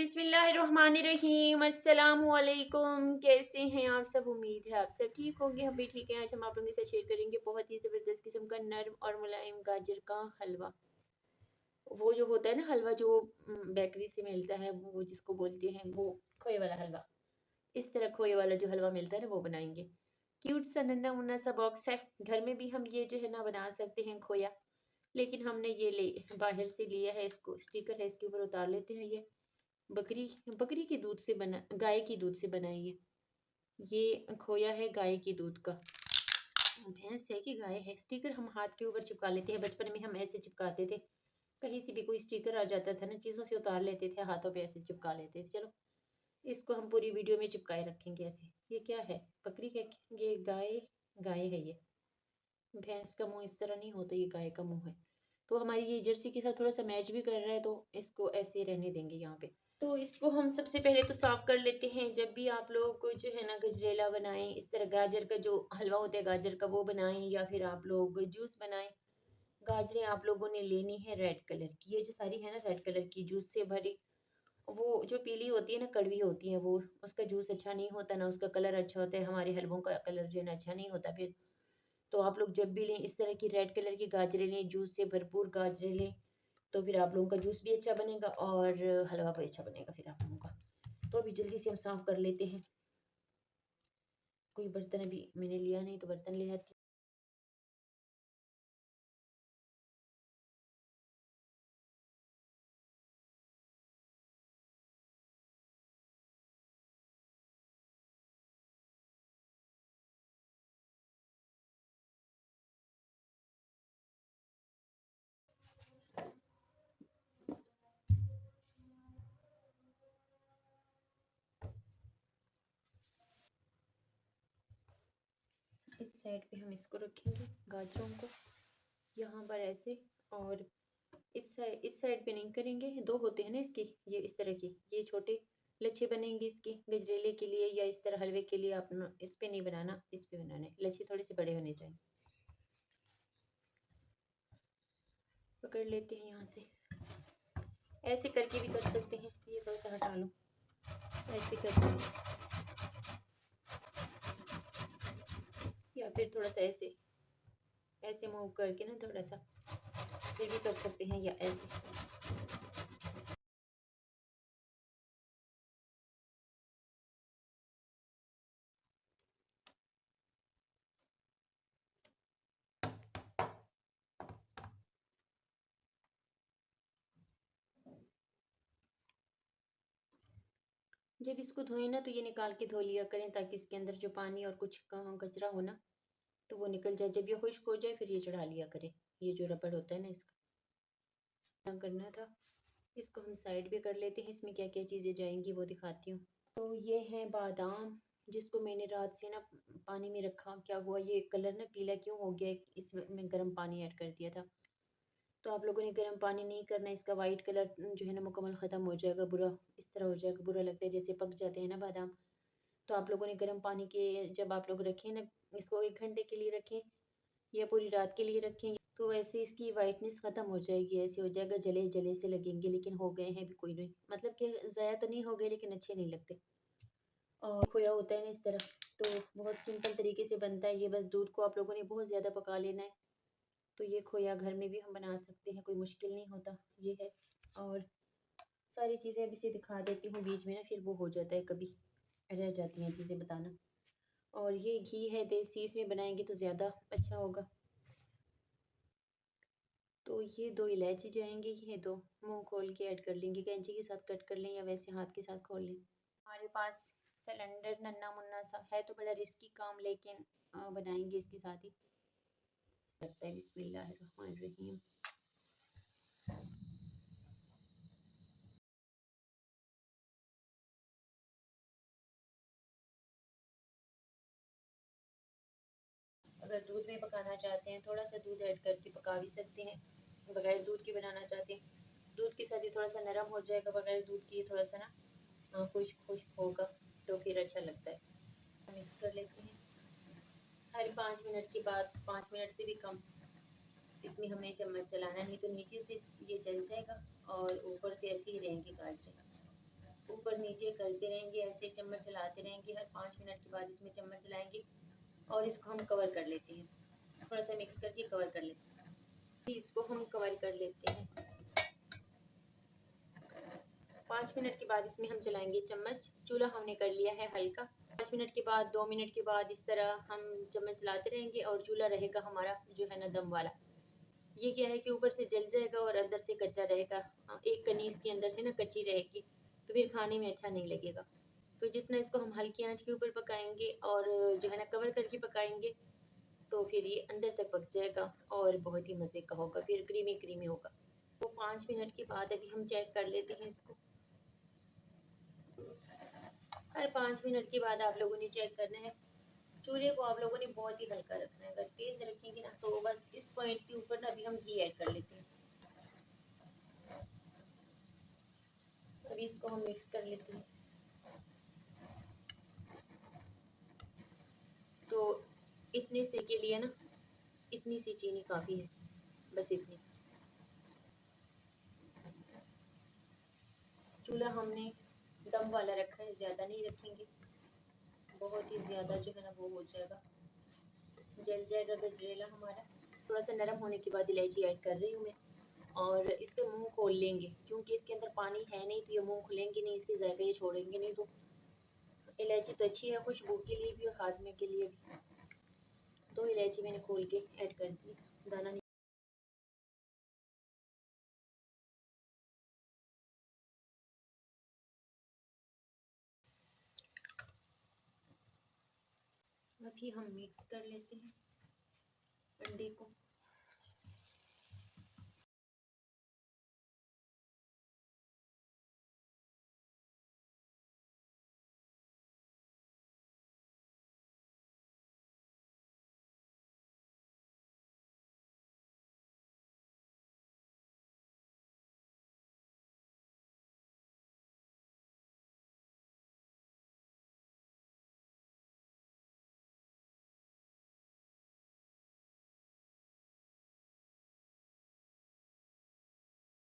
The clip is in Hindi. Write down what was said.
बिस्मिल्लाहिर्रहमानिर्रहीम। अस्सलामुअलैकुम। कैसे हैं आप सब? उम्मीद है आप सब ठीक होंगे, हम भी ठीक हैं। आज हम आप लोगों के साथ शेयर करेंगे बहुत ही ज़बरदस्त किस्म का नर्म और मुलायम गाजर का हलवा। वो जो होता है ना हलवा जो बेकरी से मिलता है, वो जिसको बोलते हैं वो खोए वाला हलवा। इस तरह खोए वाला जो हलवा मिलता है ना, वो बनाएंगे। क्यूट सा नन्ना मुन्ना सा बॉक्स है, घर में भी हम ये जो है ना बना सकते हैं खोया। लेकिन हमने ये ले बाहर से लिया है, इसको स्टिकर है इसके ऊपर उतार लेते हैं। ये बकरी बकरी के दूध से बना, गाय के दूध से बना है ये खोया है गाय के दूध का। भैंस है कि गाय है? स्टिकर हम हाथ के ऊपर चिपका लेते हैं, बचपन में हम ऐसे चिपकाते थे। कहीं से भी कोई स्टिकर आ जाता था ना, चीज़ों से उतार लेते थे, हाथों पे ऐसे चिपका लेते थे। चलो इसको हम पूरी वीडियो में चिपकाए रखेंगे ऐसे। ये क्या है? बकरी है? ये गाय? गाय है ये। भैंस का मुंह इस तरह नहीं होता, ये गाय का मुंह है। तो हमारी ये जर्सी के साथ थोड़ा सा मैच भी कर रहा है, तो इसको ऐसे रहने देंगे यहाँ पे। तो इसको हम सबसे पहले तो साफ कर लेते हैं। जब भी आप लोग को जो है ना गजरेला बनाएं, इस तरह गाजर का जो हलवा होता है गाजर का, वो बनाएं, या फिर आप लोग जूस बनाएं। गाजरें आप लोगों ने लेनी है रेड कलर की, ये जो सारी है ना रेड कलर की जूस से भरी। वो जो पीली होती है ना, कड़वी होती है वो, उसका जूस अच्छा नहीं होता ना, उसका कलर अच्छा होता है। हमारे हलवों का कलर जो है ना अच्छा नहीं होता फिर। तो आप लोग जब भी लें इस तरह की रेड कलर की गाजरें लें, जूस से भरपूर गाजरें लें, तो फिर आप लोगों का जूस भी अच्छा बनेगा और हलवा भी अच्छा बनेगा फिर आप लोगों का। तो अभी जल्दी से हम साफ कर लेते हैं। कोई बर्तन अभी मैंने लिया नहीं, तो बर्तन ले आती। इस साइड पे हम इसको रखेंगे गाजरों को, यहाँ पर ऐसे। और इस साइड पे नहीं करेंगे, दो होते हैं ना इसकी, ये इस तरह की, ये छोटे लच्छे बनेंगे इसके गजरेले के लिए, या इस तरह हलवे के लिए। आप इस पे नहीं बनाना, इस पे बनाना है। लच्छे थोड़े से बड़े होने चाहिए। पकड़ लेते हैं यहाँ से, ऐसे करके भी कर सकते हैं। ये थोड़ा सा हटा लो, ऐसे करके, या फिर थोड़ा सा ऐसे ऐसे मूव करके ना थोड़ा सा, फिर भी कर सकते हैं, या ऐसे। जब इसको धोए ना, तो ये निकाल के धो लिया करें, ताकि इसके अंदर जो पानी और कुछ कचरा हो ना, तो वो निकल जाए। जब ये खुश्क हो जाए फिर ये चढ़ा लिया करें। ये जो रबड़ होता है ना, इसका करना था। इसको हम साइड पे कर लेते हैं। इसमें क्या क्या चीज़ें जाएंगी वो दिखाती हूँ। तो ये है बादाम, जिसको मैंने रात से ना पानी में रखा। क्या हुआ, ये कलर ना पीला क्यों हो गया, इसमें गर्म पानी ऐड कर दिया था। तो आप लोगों ने गर्म पानी नहीं करना, इसका वाइट कलर जो है ना मुकम्मल ख़त्म हो जाएगा, बुरा इस तरह हो जाएगा, बुरा लगता है जैसे पक जाते हैं ना बादाम। तो आप लोगों ने गर्म पानी के, जब आप लोग रखें ना, इसको 1 घंटे के लिए रखें या पूरी रात के लिए रखें, तो ऐसे इसकी वाइटनेस ख़त्म हो जाएगी, ऐसे हो जाएगा, जले जले से लगेंगे। लेकिन हो गए हैं भी, कोई नहीं, मतलब कि ज़ाया तो नहीं हो गए, लेकिन अच्छे नहीं लगते। और खोया होता है ना इस तरह, तो बहुत सिंपल तरीके से बनता है ये। बस दूध को आप लोगों ने बहुत ज़्यादा पका लेना है। तो ये खोया घर में भी हम बना सकते हैं, कोई मुश्किल नहीं होता। ये है, और सारी चीज़ें अभी से दिखा देती हूँ, बीच में ना फिर वो हो जाता है, कभी रह जाती हैं चीज़ें बताना। और ये घी है देसी, इसमें बनाएंगे तो ज़्यादा अच्छा होगा। तो ये 2 इलायची जाएंगे, ये 2 मुंह खोल के ऐड कर लेंगे, कैंची के साथ कट कर लें या वैसे हाथ के साथ खोल लें। हमारे पास सिलेंडर नन्ना मुन्ना सा है, तो बड़ा रिस्की काम, लेकिन बनाएंगे इसके साथ ही लगता है। बिस्मिल्लाहिर्रहमानिर्रहीम। अगर दूध में पकाना चाहते हैं, थोड़ा सा दूध ऐड करके पका भी सकते हैं। बगैर दूध के बनाना चाहते हैं, दूध के साथ ही थोड़ा सा नरम हो जाएगा, बगैर दूध के थोड़ा सा ना खुश्क खुश्क होगा, तो फिर अच्छा लगता है। मिक्स कर लेते हैं। हर 5 मिनट के बाद, 5 मिनट से भी कम, इसमें हमें चम्मच चलाना, नहीं तो नीचे से ये जल जाएगा और ऊपर से ऐसे ही रहेंगे गाजरें। ऊपर नीचे करते रहेंगे, ऐसे चम्मच चलाते रहेंगे। हर 5 मिनट के बाद इसमें चम्मच चलाएंगे और इसको हम कवर कर लेते हैं। थोड़ा सा मिक्स करके कवर कर लेते हैं। इसको हम कवर कर लेते हैं। 5 मिनट के बाद इसमें हम चलाएंगे चम्मच। चूल्हा हमने कर लिया है हल्का। 5 मिनट के बाद, 2 मिनट के बाद इस तरह हम चम्मच चलाते रहेंगे और चूल्हा रहेगा हमारा जो है ना दम वाला। ये क्या है कि ऊपर से जल जाएगा और अंदर से कच्चा रहेगा। एक कनीज के अंदर से ना कच्ची रहेगी, तो फिर खाने में अच्छा नहीं लगेगा। तो जितना इसको हम हल्की आंच के ऊपर पकाएंगे और जो है ना कवर करके पकाएंगे, तो फिर ये अंदर तक पक जाएगा और बहुत ही मज़े का होगा, फिर क्रीमी क्रीमी होगा। तो 5 मिनट के बाद अभी हम चेक कर लेते हैं इसको। हर 5 मिनट के बाद आप लोगों ने चेक करना है। चूल्हे को आप लोगों ने बहुत ही हल्का रखना है। अगर तेज रखेंगे ना तो बस इस पॉइंट के ऊपर ना अभी हम घी ऐड कर लेते हैं। अभी इसको हम मिक्स कर लेते हैं। तो इतने से के लिए ना इतनी सी चीनी काफ़ी है, बस इतनी। चूल्हा हमने दम वाला रखा है, ज़्यादा नहीं रखेंगे, बहुत ही ज़्यादा जो है ना वो हो जाएगा, जल जाएगा गजरेला हमारा। थोड़ा सा नरम होने के बाद इलायची ऐड कर रही हूँ मैं, और इसके मुंह खोल लेंगे क्योंकि इसके अंदर पानी है नहीं, तो ये मुंह खोलेंगे नहीं, इसके जायके ये छोड़ेंगे नहीं। तो इलायची तो अच्छी है खुशबू के लिए भी और हाजमे के लिए भी। तो इलायची मैंने खोल के ऐड कर दी, दाना नहीं। अभी हम मिक्स कर लेते हैं अंडे को।